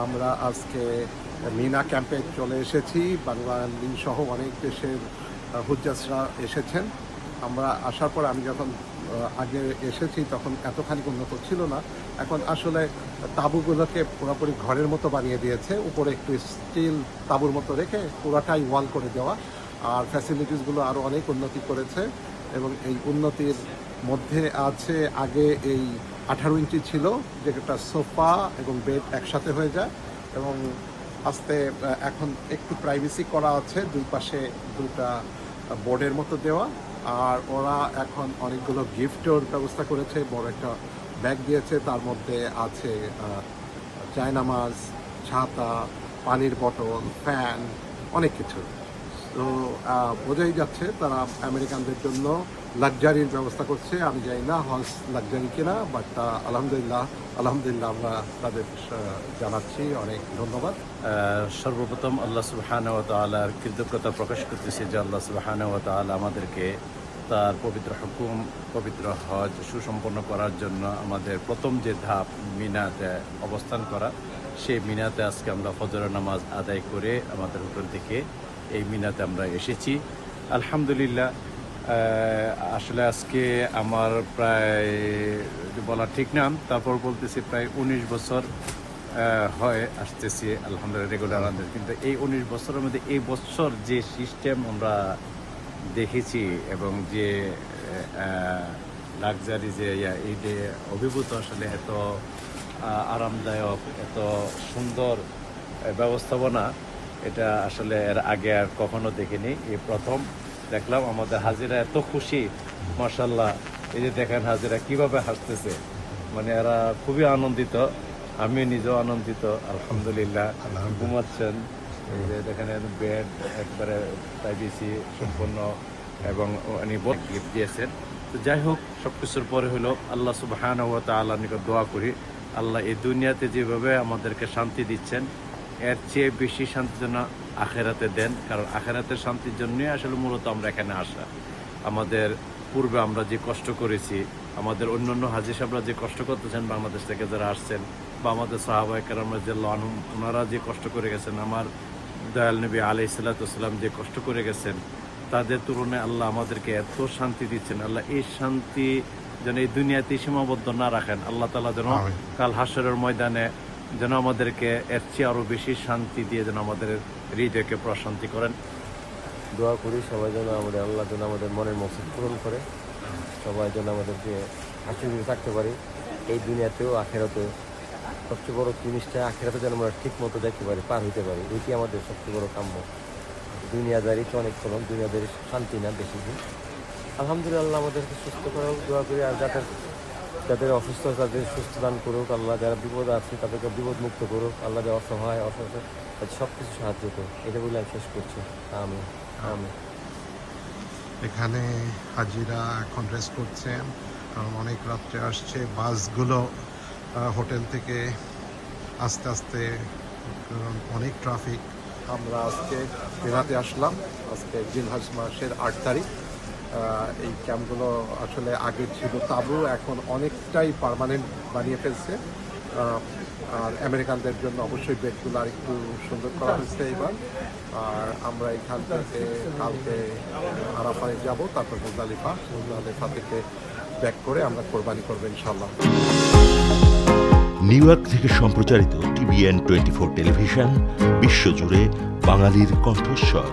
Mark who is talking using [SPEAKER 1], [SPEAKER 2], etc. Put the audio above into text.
[SPEAKER 1] আমরা আজকে মিনা ক্যাম্পে চলে এসেছি। বাংলাদেশ সহ অনেক দেশের হুজ্জাজরা এসেছেন। আমরা আসার পর আমি যখন আগে এসেছি তখন এতখানি উন্নত ছিল না। এখন আসলে তাঁবুগুলোকে পুরোপুরি ঘরের মতো বানিয়ে দিয়েছে, উপরে একটু স্টিল তাঁবুর মতো রেখে পুরাটাই ওয়াল করে দেওয়া, আর ফ্যাসিলিটিসগুলো আরও অনেক উন্নতি করেছে। এবং এই উন্নতির মধ্যে আছে, আগে এই 18 ইঞ্চি ছিল, যেটা সোফা এবং বেড একসাথে হয়ে যায়, এবং আস্তে এখন একটু প্রাইভেসি করা আছে, দুই পাশে দুটা বোর্ডের মতো দেওয়া। আর ওরা এখন অনেকগুলো গিফটের ব্যবস্থা করেছে, বড় একটা ব্যাগ দিয়েছে, তার মধ্যে আছে জায়নামাজ, ছাতা, পানির বোতল, ফ্যান, অনেক কিছু। তো বোঝাই যাচ্ছে তারা আমেরিকানদের জন্য লাক্সারির ব্যবস্থা করছে। আমি জানি না হজ লাক্সারি কিনা, বাট আলহামদুলিল্লাহ আমরা তাদের জানাচ্ছি অনেক ধন্যবাদ।
[SPEAKER 2] সর্বপ্রথম আল্লাহ সুবহানাহু ওয়া তাআলার কৃতজ্ঞতা প্রকাশ করতেছি যে আল্লাহ সুবহানাহু ওয়া তাআলা আমাদেরকে তার পবিত্র হুকুম, পবিত্র হজ সুসম্পন্ন করার জন্য আমাদের প্রথম যে ধাপ মিনাতে অবস্থান করা, সেই মিনাতে আজকে আমরা ফজরের নামাজ আদায় করে আমাদের হোটেল থেকে এই মিনাতে আমরা এসেছি। আলহামদুলিল্লাহ, আসলে আজকে আমার প্রায় বলা ঠিক না, তারপর বলতেছি প্রায় 19 বছর হয় আসতেছি আলহামদুলিল্লাহ রেগুলার আমাদের। কিন্তু এই 19 বছরের মধ্যে এই বছর যে সিস্টেম আমরা দেখেছি এবং যে লাক্সারি যে এই যে অভিভূত, আসলে এত আরামদায়ক, এত সুন্দর ব্যবস্থাপনা, এটা আসলে এর আগে আর কখনো দেখিনি, এই প্রথম দেখলাম। আমাদের হাজিরা এত খুশি, মাশাআল্লাহ। এই যে দেখেন হাজিরা কিভাবে হাসতেছে, মানে এরা খুবই আনন্দিত, আমি নিজেও আনন্দিত আলহামদুলিল্লাহ। ঘুমাচ্ছেন, এই যে দেখেন বেড একবারে প্রাইভেসি সম্পন্ন, এবং উনি গিফট দিয়েছেন। তো যাই হোক, সব কিছুর পরে হলো আল্লাহ সুবহানাহু ওয়া তাআলার নিকট দোয়া করি, আল্লাহ এই দুনিয়াতে যেভাবে আমাদেরকে শান্তি দিচ্ছেন, এর চেয়ে বেশি শান্তি যেন আখেরাতে দেন। কারণ আখেরাতের শান্তির জন্যই আসলে মূলত আমরা এখানে আসা। আমাদের পূর্বে আমরা যে কষ্ট করেছি, আমাদের অন্যান্য হাজী সাহেবরা যে কষ্ট করতেছেন বাংলাদেশ থেকে যারা আসছেন, বা আমাদের সাহাবায়ে কেরাম রাদিয়াল্লাহু আনহুম ওনারা যে কষ্ট করে গেছেন, আমার দয়াল নবী আলাইহিস সালাতু ওয়াস সালাম যে কষ্ট করে গেছেন, তাদের তুলনায় আল্লাহ আমাদেরকে এত শান্তি দিচ্ছেন। আল্লাহ এই শান্তি যেন এই দুনিয়াতে সীমাবদ্ধ না রাখেন। আল্লাহ তাআলা যেন কাল হাশরের ময়দানে যেন আমাদেরকে এর চেয়ে আরও বেশি শান্তি দিয়ে যেন আমাদের হৃদয়কে প্রশান্তি করেন।
[SPEAKER 3] দোয়া করি সবাই যেন আমাদের আল্লাহ যেন আমাদের মনের মকসদ পূরণ করে, সবাই যেন আমাদেরকে হাসি খুশি থাকতে পারি এই দুনিয়াতেও আখেরাতেও। সবচেয়ে বড় জিনিসটা আখেরাতে যেন আমরা ঠিক মতো দেখতে পারি, পার হইতে পারি, এটি আমাদের সবচেয়ে বড় কাম্য। দুনিয়াদারি তো অনেক কম, দুনিয়াদারি শান্তি না বেশি দিন। আলহামদুলিল্লাহ আমাদেরকে সুস্থ করাও দোয়া করি, আর যাদের অসুস্থ তাদের সুস্থ দান করুক আল্লাহ, যারা বিপদ আছে তাদেরকে বিপদ মুক্ত করুক আল্লাহ, যারা অসহায় সব কিছু সাহায্য করুক, এটা বলে আমি শেষ করছি। আমিন আমিন।
[SPEAKER 1] এখানে হাজিরা এখন রেস্ট করছেন, কারণ অনেক রাত্রে আসছে। বাসগুলো হোটেল থেকে আস্তে আস্তে, অনেক ট্রাফিক। আমরা আজকে মিনাতে আসলাম, আজকে জিলহজ মাসের 8 তারিখ। এই ক্যাম্পগুলো আসলে আগে ছিল তাঁবু, এখন অনেকটাই পার্মানেন্ট বানিয়ে ফেলছে। আর আমেরিকানদের জন্য অবশ্যই বেডগুলো আর একটু সুন্দর করা হয়েছে এবার। আর আমরা এখান থেকে কালকে আরাফায় যাব, তারপর মুজদালিফা থেকে ব্যাক করে আমরা কোরবানি করবো ইনশাল্লাহ।
[SPEAKER 4] নিউ ইয়র্ক থেকে সম্প্রচারিত TVN 24 টেলিভিশন, বিশ্বজুড়ে বাঙালির কণ্ঠস্বর।